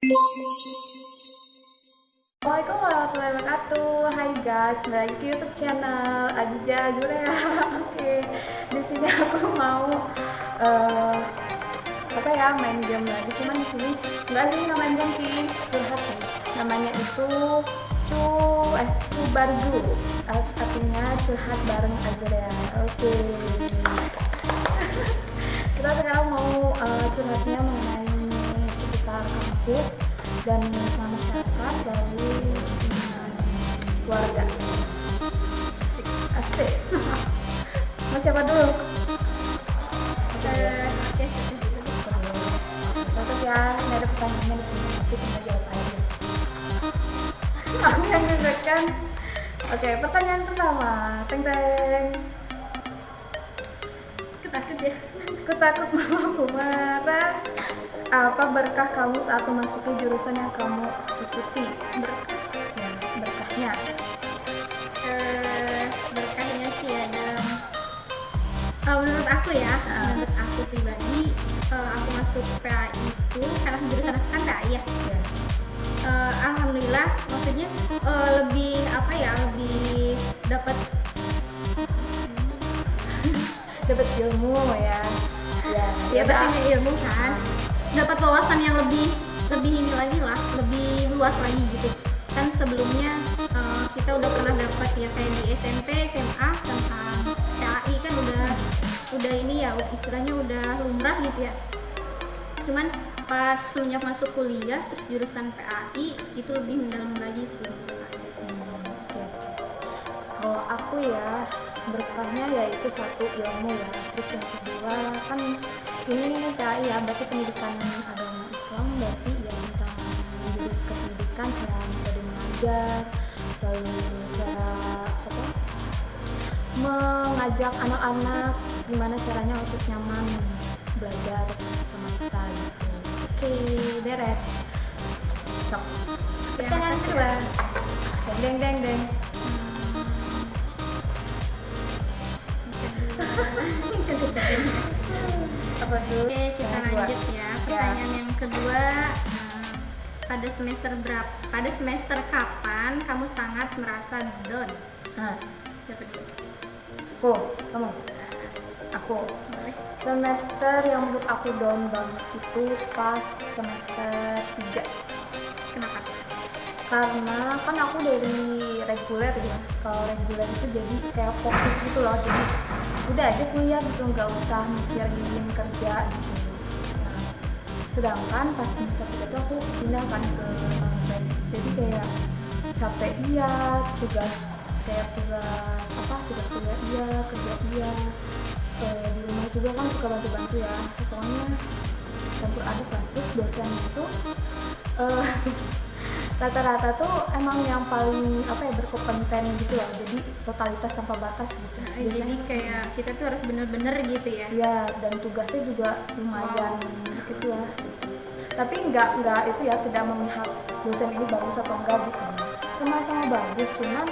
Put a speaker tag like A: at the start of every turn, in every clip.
A: Assalamualaikum warahmatullahi wabarakatuh. Hai guys, kembali lagi ke YouTube channel Adija Zulea. Oke, di sini aku mau main game lagi. Cuman di sini nggak main game sih, curhat sih. Namanya itu Cubarzu. Artinya curhat bareng Azulea. Oke. Kita sekarang mau curhatnya mengenai sekitar kampus dan masyarakat dari keluarga. Asik. Mau siapa dulu?
B: Oke.
A: Tetap ya, nggak ada pertanyaannya di sini. Nanti tinggal jawab aja. Aku yang mengerjakan. Oke, pertanyaan pertama. Teng teng.
B: Ketakut ya.
A: Aku takut mamaku marah. Apa berkah kamu saat memasuki jurusan yang kamu ikuti? Berkahnya.
B: Berkahnya sih ya menurut aku ya, menurut aku pribadi, aku masuk PAI itu karena jurusan aku kan PAI ya. Alhamdulillah, maksudnya lebih lebih dapat
A: ilmu ya.
B: ya pastinya ilmu kan, dapat wawasan yang lebih ini lagi lah, lebih luas lagi gitu kan. Sebelumnya kita udah pernah dapat ya kayak di SMP SMA tentang PAI kan udah ini ya, istilahnya udah lumrah gitu ya. Cuman pas semenjak masuk kuliah terus jurusan PAI itu lebih mendalam lagi sih.
A: Oke. Kalau aku ya, berkahnya yaitu satu ilmu ya, terus yang kedua kan ini PAI ya, berarti pendidikan agama Islam, berarti ya tentang jurus kependidikan, cara metode mengajar, lalu cara mengajak anak-anak gimana caranya untuk nyaman belajar sama kita gitu. Oke, beres. Sok. Pertanyaan kedua. Deng. Apa dulu?
B: Oke, kita lanjut ya. Pertanyaan yang kedua, pada semester kapan kamu sangat merasa down? Siapa dulu?
A: Kamu. Aku.
B: Boleh.
A: Semester yang menurut aku down banget itu pas semester 3.
B: Kenapa?
A: Karena kan aku dari reguler ya. Kalau reguler itu jadi kayak fokus gitu loh. Jadi udah aja kuliah gitu, nggak usah mikirin kerja gitu. Nah, sedangkan pas semester 3 tuh aku pindah kan ke non-reg. Jadi kayak capek iya, tugas kuliah iya, kerja iya. Di rumah juga kan suka bantu-bantu ya, pokoknya campur aduk lah. Terus dosen itu rata-rata tuh emang yang paling berkompeten gitu ya, jadi totalitas tanpa batas gitu.
B: Jadi kayak kita tuh harus bener-bener gitu ya.
A: Iya, dan tugasnya juga lumayan gitu ya. Tapi nggak itu ya, tidak memihak dosen ini bagus atau enggak gitu. Sama-sama bagus, cuman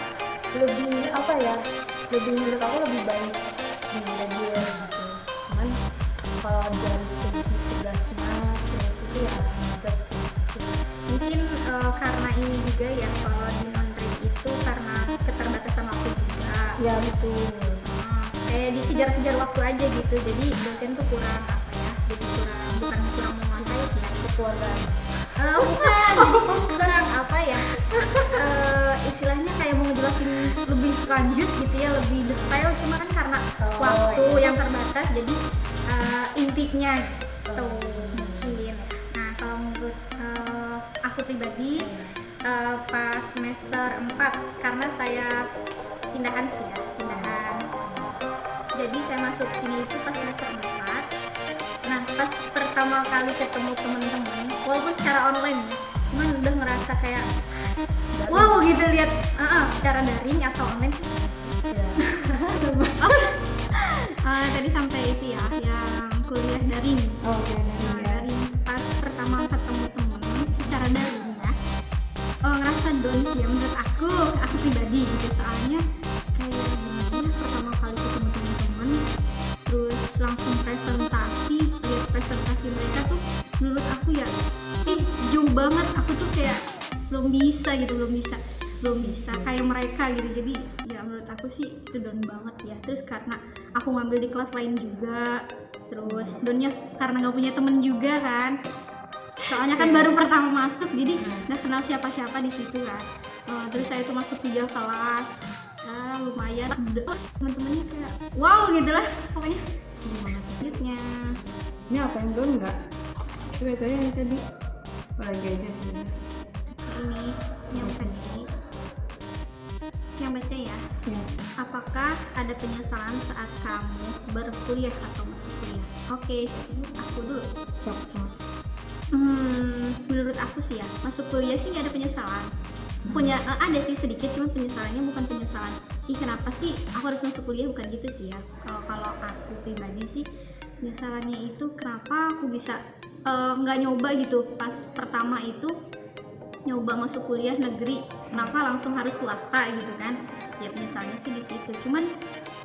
A: lebih menurut aku lebih baik di reguler gitu. Cuman kalau dari segi tugasnya terus itu ya nggak sih.
B: Mungkin karena ini juga ya, kalau di non-reg itu karena keterbatasan waktu juga.
A: Ya betul.
B: Kayak dikejar-kejar waktu aja gitu. Jadi dosen tuh kurang bukan kurang menguasai ya, itu
A: Keluarga.
B: bukan kurang istilahnya kayak mau ngejelasin lebih lanjut gitu ya, lebih detail, cuma kan karena waktu yang terbatas, jadi intinya gitu mungkin. Nah, kalau menurut aku pribadi pas semester 4, karena saya pindahan. Jadi saya masuk sini itu pas semester 4. Nah, pas pertama kali ketemu teman-teman, walaupun secara online ya, cuman udah ngerasa kayak wow gitu lihat secara daring atau online. Tadi sampai itu ya, yang kuliah daring. Daring. Pas pertama ketemu temen secara daring ya, ngerasa down sih ya menurut aku pribadi gitu. Soalnya kayak gimana ya, pertama kali ketemu temen-temen terus langsung presentasi, lihat presentasi mereka tuh menurut aku ya jauh banget, aku tuh kayak belum bisa gitu, belum bisa kayak mereka gitu. Jadi ya menurut aku sih itu down banget ya. Terus karena aku ngambil di kelas lain juga, terus downnya karena nggak punya temen juga kan, soalnya kan baru pertama masuk, jadi nggak kenal siapa-siapa di situ kan. Terus saya tuh masuk 3 kelas, lumayan, teman-temannya kayak wow gitu lah pokoknya. Selanjutnya
C: Ini apa yang belum enggak? Coba itu yang tadi. Lagi aja gitu.
B: ini yang tadi yang baca ya.
C: Ya.
B: Apakah ada penyesalan saat kamu berkuliah atau masuk kuliah? Oke, aku dulu.
C: Sok.
B: Menurut aku sih ya, masuk kuliah sih nggak ada penyesalan. Ada sih sedikit, cuman penyesalannya bukan penyesalan ih kenapa sih aku harus masuk kuliah, bukan gitu sih ya. Kalau aku pribadi sih penyesalannya itu kenapa aku bisa nggak nyoba gitu pas pertama itu nyoba masuk kuliah negeri, kenapa langsung harus swasta gitu kan. Ya penyesalannya sih di situ, cuman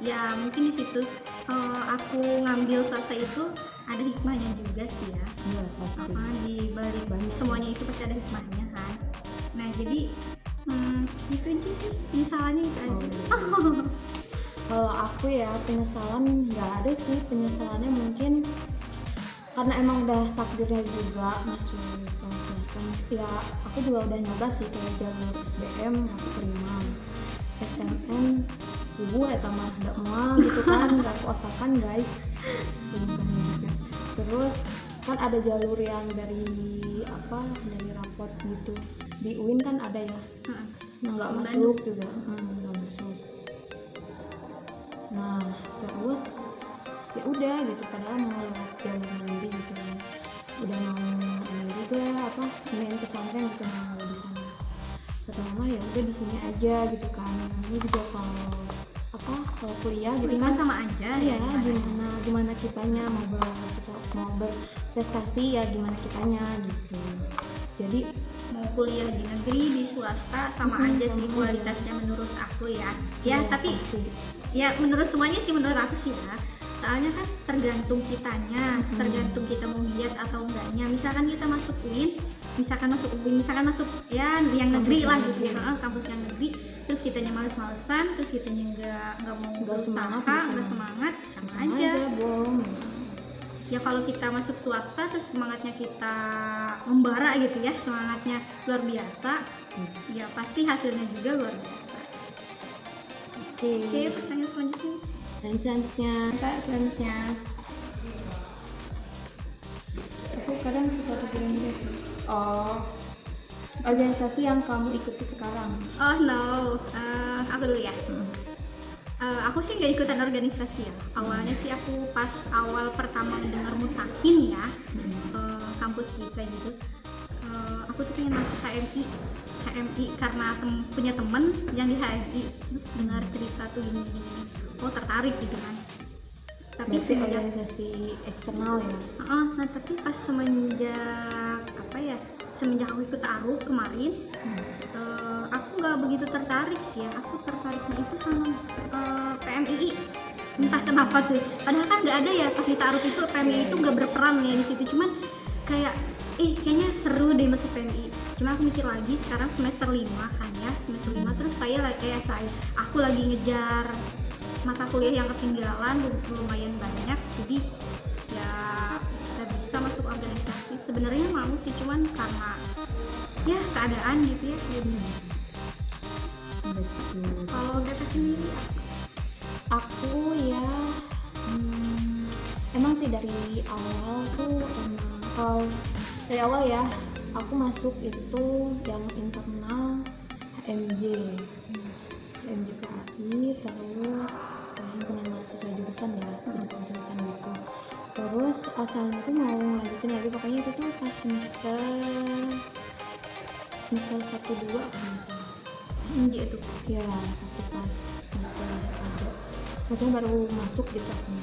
B: ya mungkin di situ aku ngambil swasta itu ada hikmahnya juga sih ya.
C: Iya pasti.
B: Di balik semuanya itu pasti ada hikmahnya kan. Nah jadi itu aja sih penyesalannya itu aja.
A: Kalau aku ya penyesalan nggak ada sih. Penyesalannya mungkin karena emang udah takdirnya juga masuk ke swasta. Ya aku juga udah nyoba sih kayak jalur SBM aku terima, SNM ibu mah nggak mau gitu kan, nggak aku apakan guys sumpah gitu. Terus kan ada jalur yang dari rapot gitu di UIN kan ada ya, nggak masuk juga, nggak masuk. Nah terus ya udah gitu, padahal mau lewat jalur mandiri gitu kan, udah mau ini juga main pesantren gitu, mau di sana. Kata mama ya udah di sini aja gitu kan, ini juga kalau kuliah gitu kan
B: sama aja
A: ya, gimana kitanya mau berprestasi ya gimana kitanya gitu. Jadi
B: mau kuliah di negeri di swasta sama aja sih kualitasnya menurut aku ya. Tapi
A: pasti.
B: Ya menurut semuanya sih, menurut aku sih ya, soalnya kan tergantung kitanya, tergantung kita mau giat atau enggaknya. Misalkan kita masuk UIN, misalkan masuk ya yang negeri lah gitu ya, kampus yang negeri, terus kitanya males-malesan, terus kitanya nggak mau berusaha, nggak semangat, sama aja.
A: Bohong.
B: Ya kalau kita masuk swasta terus semangatnya kita membara gitu ya, semangatnya luar biasa, ya pasti hasilnya juga luar biasa. Oke, pertanyaan selanjutnya.
A: Selanjutnya aku kadang suka kepikiran juga sih. Organisasi yang kamu ikuti sekarang.
B: Oh no, aku dulu ya. Aku sih nggak ikutan organisasi ya. Awalnya sih aku pas awal pertama dengar mutakin ya, kampus kita gitu. Aku tuh pengen masuk HMI karena punya temen yang di HMI, terus dengar cerita tuh gini, oh tertarik gitu kan. Tapi
A: organisasi eksternal ya.
B: Nah tapi pas semenjak aku ikut ARU kemarin, aku nggak begitu tertarik sih ya. Aku tertariknya itu sama PMII, entah kenapa tuh. Padahal kan nggak ada ya pas di ARU itu, PMII itu nggak berperan ya di situ. Cuman kayaknya seru deh masuk PMII. Cuma aku mikir lagi, sekarang semester 5 kan ya, semester 5 terus aku lagi ngejar mata kuliah yang ketinggalan lumayan banyak, jadi ya nggak bisa masuk organisasi. Sebenarnya mau sih, cuman karena ya keadaan gitu ya. Kalau Deta sendiri
A: aku ya emang sih dari awal tuh kalau dari awal ya aku masuk itu yang internal HMJ PAI, terus himpunan mahasiswa jurusan ya, jurusan gitu. Terus asalnya tuh mau lanjutin lagi, pokoknya itu tuh pas semester 1-2
B: HMJ itu
A: ya, waktu pas maksudnya baru masuk gitu aku.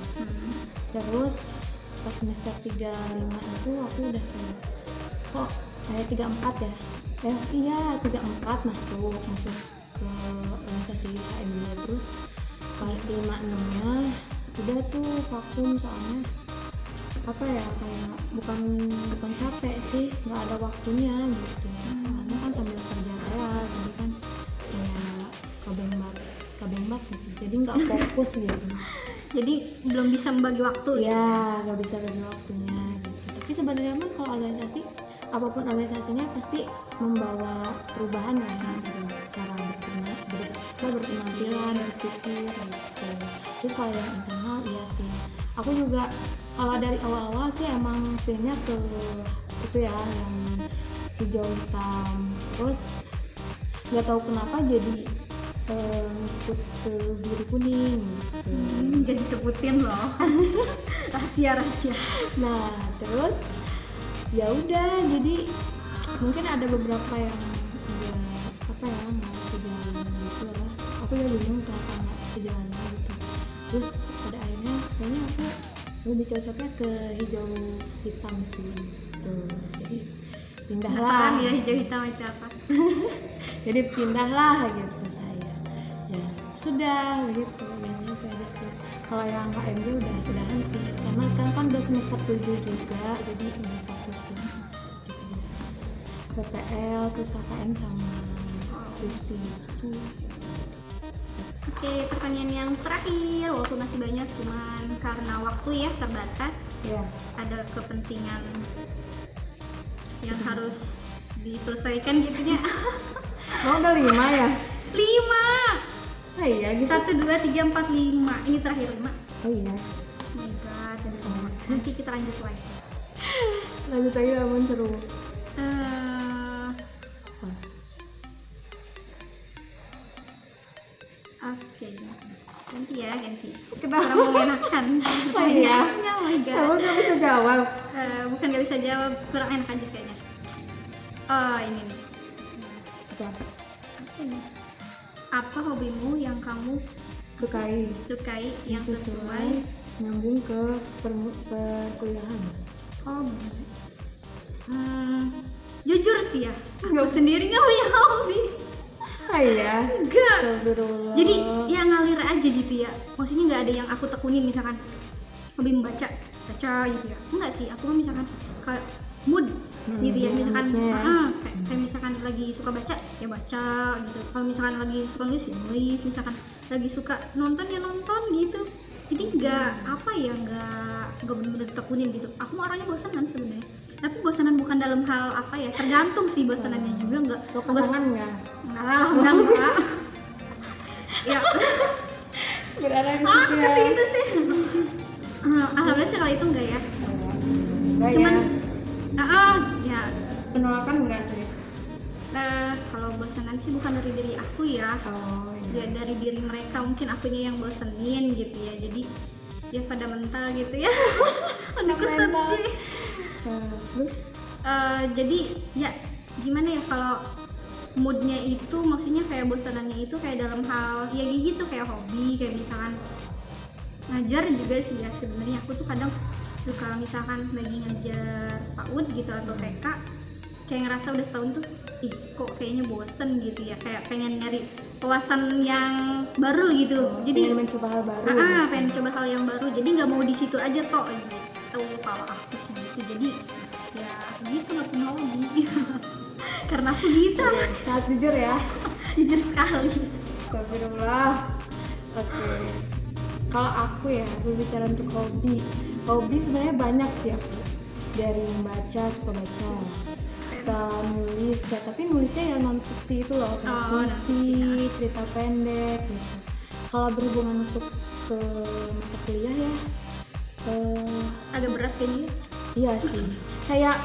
A: Terus pas semester 3-5 itu aku udah kok kayak 3-4 ya, iya 3-4 masuk ke organisasi HMJ. Terus pas 5-6 nya udah tuh vakum, soalnya apa ya, kayak bukan capek sih, nggak ada waktunya gitu karena kan sambil kerja ya, jadi kan kayak kabembat gitu, jadi nggak fokus gitu.
B: Jadi belum bisa membagi waktu ya.
A: Ya nggak bisa bagi waktunya gitu. Tapi sebenarnya mah kalau organisasi, apapun organisasinya pasti membawa perubahan kan, gitu. Cara berpenampilan, berpikir gitu. Terus kalau yang internal, iya sih, aku juga kalau dari awal-awal sih emang pilihnya ke itu ya, yang hijau hitam. Terus nggak tahu kenapa jadi ikut ke biru kuning gitu.
B: Gak disebutin loh. rahasia.
A: Nah terus ya udah, jadi mungkin ada beberapa yang nggak sejalan gitu lah. Aku ya bingung kenapa nggak sejalan gitu. Terus pada akhirnya kayaknya aku lebih cocoknya ke hijau hitam sih gitu. Jadi pindahlah.
B: Penasaran ya hijau hitam itu apa?
A: Jadi pindahlah gitu saya. Ya sudah gitu, yang itu aja sih. Kalau yang HMD udahan sih, karena sekarang kan udah semester 7 juga, jadi udah fokus ya gitu. PPL terus KKN sama skripsi itu.
B: Oke, pertanyaan yang terakhir, walaupun masih banyak, cuman karena waktu ya terbatas,
A: Ya.
B: ada kepentingan yang harus diselesaikan gitu ya.
A: Mau udah 5 ya?
B: 5.
A: Oh iya gitu.
B: 1, 2, 3, 4, 5. Ini terakhir 5.
A: Oh iya.
B: Oh my god, dan nanti kita lanjut lagi.
A: Lanjut lagi, namun seru.
B: Oke, ganti ya, ganti.
A: Kenapa?
B: Kurang mengenakan.
A: Oh iya.
B: Oh my god.
A: Kamu gak bisa jawab.
B: Bukan gak bisa jawab, kurang enak aja kayaknya. Oh ini nih.
A: Apa?
B: Apa ini? Apa hobimu yang kamu sukai yang sesuai
A: nyambung ke perkuliahan.
B: hobi? Jujur sih ya, aku sendiri nggak punya hobi.
A: Oh iya.
B: Enggak.
A: Astagfirullah.
B: Jadi ya ngalir aja gitu ya. Maksudnya nggak ada yang aku tekunin, misalkan hobi membaca gitu ya. Enggak sih, aku misalkan kayak mood gitu ya, misalkan kayak misalkan lagi suka baca ya baca gitu. Kalau misalkan lagi suka nulis ya nulis, misalkan lagi suka nonton ya nonton gitu. Jadi nggak bener-bener tekunin gitu. Aku mah orangnya bosanan sebenarnya, tapi bosanan bukan dalam hal apa ya, tergantung sih bosanannya juga. Nggak
A: pasangan nggak?
B: enggak ya
A: Berada di
B: ah
A: situ ya.
B: ke situ sih. Alhamdulillah sih kalau itu enggak ya.
A: Enggak
B: Cuman
A: ya.
B: Ya
A: Penolakan enggak sih?
B: kalau bosanan sih bukan dari diri aku ya.
A: Oh
B: Ya dari diri mereka, mungkin akunya yang bosenin gitu ya. Jadi ya pada mental gitu ya. Aduh kesedih.
A: Terus
B: Jadi ya gimana ya, kalau moodnya itu maksudnya kayak bosanannya itu kayak dalam hal ya gitu, kayak hobi, kayak misalkan ngajar juga sih ya. Sebenarnya aku tuh kadang suka misalkan lagi ngajar PAUD gitu atau TK, kayak ngerasa udah setahun tuh kok kayaknya bosen gitu ya, kayak pengen nyari wawasan yang baru gitu. Jadi
A: pengen mencoba hal baru.
B: pengen mencoba hal yang baru, jadi nggak mau di situ aja toh gitu. Kalau aku sih gitu, jadi ya gitu, nggak punya hobi. Karena aku gitu.
A: Sangat jujur ya.
B: Jujur sekali.
A: Astagfirullah. Oke. Kalau aku ya, berbicara untuk hobi sebenarnya banyak sih aku. Dari membaca, suka baca, suka nulis, tapi nulisnya yang non fiksi itu loh, kayak puisi, cerita pendek gitu. Kalau berhubungan untuk ke mata kuliah ya,
B: Agak berat kayaknya.
A: iya sih. Kayak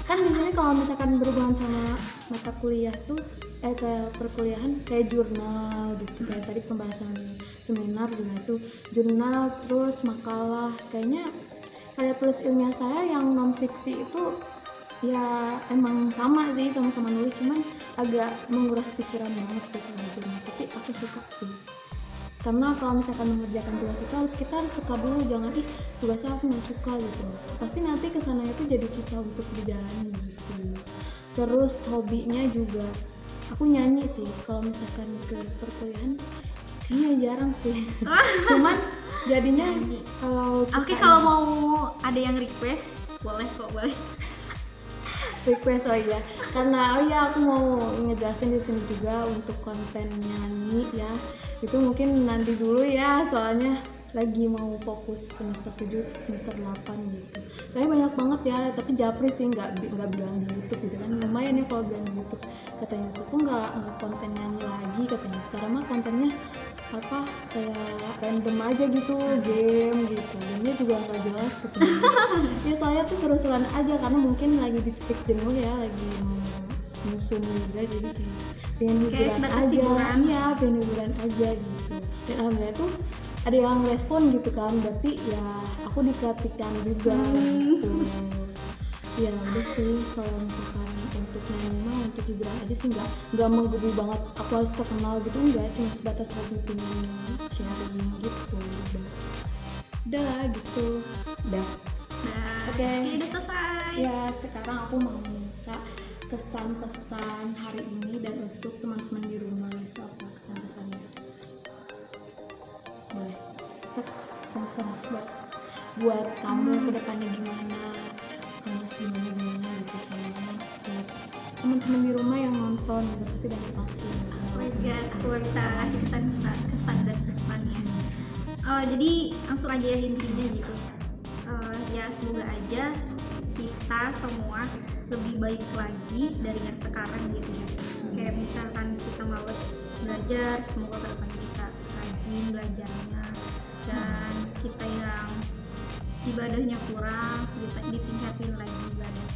A: kan di sini kalau misalkan berhubungan sama mata kuliah tuh kayak perkuliahan, kayak jurnal gitu, kayak tadi pembahasan seminar juga itu jurnal, terus makalah. Kayaknya karya tulis ilmiah saya yang non fiksi itu ya emang sama sih, sama-sama nulis, cuman agak menguras pikiran banget sih kalau jurnal. Tapi aku suka sih, karena kalau misalkan mengerjakan tugas itu kita harus suka dulu, jangan tugasnya aku nggak suka gitu, pasti nanti kesana itu jadi susah untuk berjalan gitu. Terus hobinya juga aku nyanyi sih, kalau misalkan ke perkuliahan kayaknya jarang sih. Cuman jadinya kalau
B: Oke,
A: kita
B: kalau mau ada yang request boleh kok, boleh.
A: request, oh iya, karena aku mau ngejelasin di sini juga untuk konten nyanyi ya, itu mungkin nanti dulu ya, soalnya lagi mau fokus semester 7 semester 8 gitu, soalnya banyak banget ya, tapi japri sih nggak bilang di YouTube gitu kan, lumayan ya kalau bilang di YouTube, katanya tuh kok nggak konten nyanyi lagi katanya, sekarang mah kontennya apa kayak random aja gitu, game gitu, gamenya juga nggak jelas gitu. Ya soalnya tuh seru-seruan aja karena mungkin lagi di titik jenuh ya, lagi mau nyusun juga, jadi kayak pengen hiburan
B: sebatas
A: aja,
B: hiburan.
A: iya pengen hiburan aja gitu. Dan alhamdulillah tuh ada yang respon gitu kan, berarti ya aku diperhatikan juga gitu. Ya udah sih, kalau misalkan untuk nyanyi mah untuk hiburan aja sih, nggak menggebu banget aku harus terkenal gitu, enggak, cuma sebatas hobi pengen sharing gitu. Udah gitu, udah.
B: Nah,
A: Oke.
B: udah selesai.
A: Ya sekarang aku mau minta kesan-pesan hari ini dan untuk teman-teman di rumah itu apa kesan-pesannya? Boleh. Kesan-pesan buat kamu ke depannya gimana? Kamu gimana gitu, sama buat teman-teman di rumah yang nonton gitu pasti dapat pasti.
B: Oh my god, aku gak bisa ngasih kesan dan pesannya. Jadi langsung aja ya intinya gitu. Ya semoga aja kita semua lebih baik lagi dari yang sekarang gitu ya. Kayak misalkan kita males belajar, semoga kedepannya kita rajin belajarnya, dan kita yang ibadahnya kurang, kita ditingkatin lagi ibadah